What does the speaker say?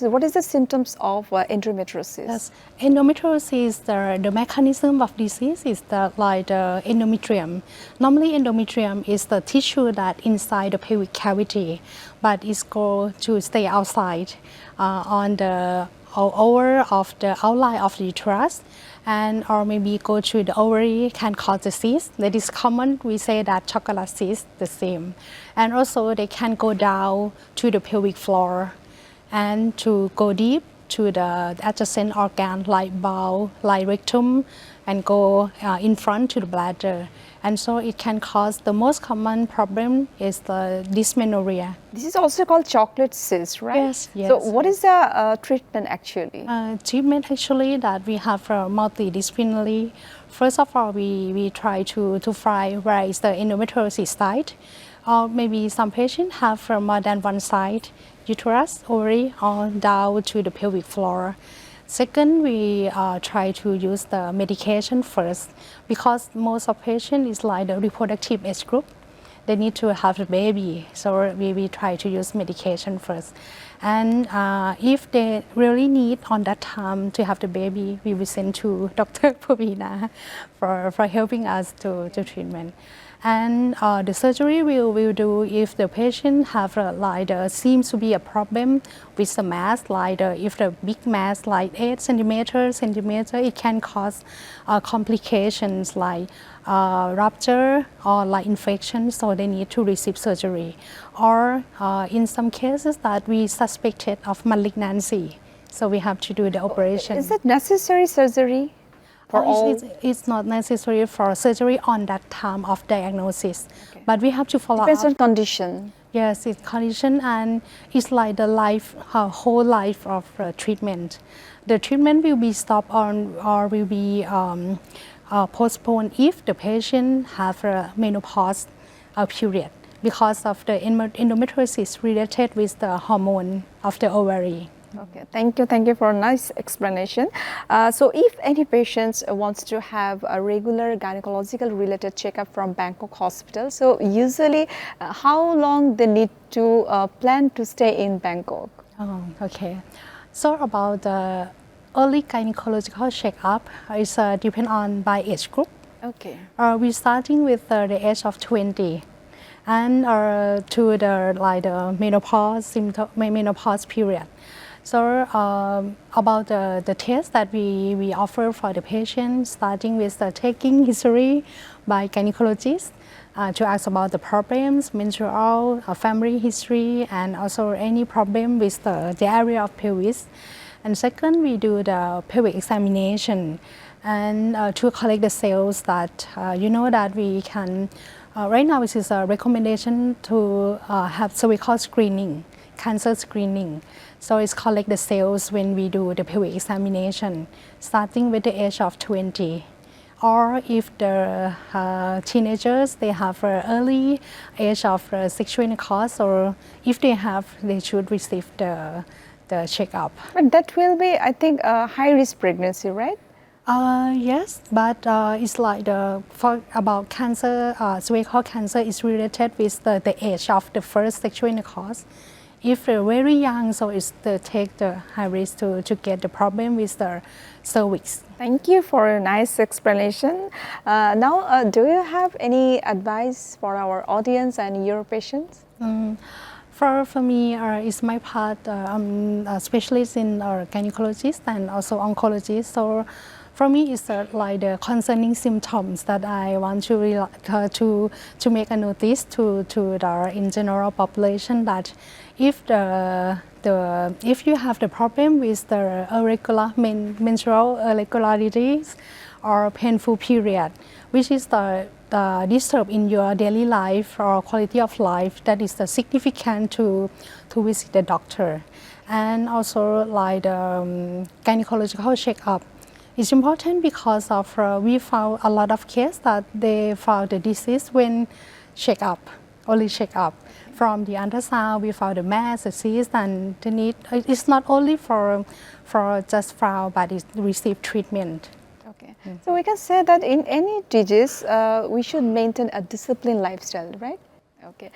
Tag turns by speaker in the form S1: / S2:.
S1: So what is the symptoms of endometriosis?
S2: Yes, endometriosis, the mechanism of disease is like the endometrium. Normally, endometrium is the tissue that inside the pelvic cavity, but it's go to stay outside on the over of the outline of the uterus, and or maybe go to the ovary can cause the cyst. That is common. We say that chocolate cyst, the same, and also they can go down to the pelvic floor and to go deep to the adjacent organ like bowel, like rectum, and go in front to the bladder. And so it can cause the most common problem is the dysmenorrhea.
S1: This is also called chocolate cyst, right?
S2: Yes, yes.
S1: So what is the treatment actually?
S2: Treatment actually that we have multidisciplinary. First of all, we try to find where is the endometriosis site. Or maybe some patients have more than one side, uterus, ovary, or down to the pelvic floor. Second, we try to use the medication first because most of patients is like the reproductive age group. They need to have a baby, so we try to use medication first. And if they really need on that time to have the baby, we will send to Dr. Paweena for helping us to treatment. And the surgery we'll do if the patient have seems to be a problem with the mass, if the big mass like 8 centimeters, it can cause complications like rupture or like infection, so they need to receive surgery. Or in some cases that we suspected of malignancy, so we have to do the operation.
S1: Is it necessary surgery?
S2: It's not necessary for surgery on that time of diagnosis, okay. But we have to follow
S1: Depends
S2: up.
S1: on condition.
S2: Yes, it's condition, and it's like the whole life of treatment. The treatment will be stopped or will be postponed if the patient have a menopause period because of the endometriosis related with the hormone of the ovary.
S1: Okay, thank you for a nice explanation. So if any patients wants to have a regular gynecological related checkup from Bangkok Hospital, so usually how long they need to plan to stay in Bangkok?
S2: Oh, okay. So about the early gynecological checkup is depend on by age group.
S1: Okay.
S2: We're starting with the age of 20 and to the menopause period. So about the test that we offer for the patient, starting with the taking history by gynecologist to ask about the problems, menstrual, family history, and also any problem with the area of pelvis. And second, we do the pelvic examination and to collect the cells that that we can. Right now, this is a recommendation to have cervical screening, cancer screening. So it's collect the cells when we do the pelvic examination, starting with the age of 20. Or if the teenagers, they have early age of sexual intercourse, or if they have, they should receive the checkup.
S1: But that will be, I think, a high-risk pregnancy, right?
S2: Yes, but it's like about cancer, cervical cancer is related with the age of the first sexual intercourse. If they're very young, so it's take the high risk to get the problem with the cervix.
S1: Thank you for a nice explanation. Now, do you have any advice for our audience and your patients?
S2: For me, it's my part. I'm a specialist in gynecologist and also oncologist. So for me, it's like the concerning symptoms that I want to make a notice to the in general population that if if you have the problem with the irregular menstrual irregularities or painful period, which is the disturb in your daily life or quality of life, that is significant to visit the doctor. And also like the gynecological checkup. It's important because of we found a lot of cases that they found the disease when only check up. From the ultrasound, we found the mass, the cyst, and the need. It's not only for just found, but it receive treatment.
S1: Okay, so we can say that in any disease, we should maintain a disciplined lifestyle, right? Okay.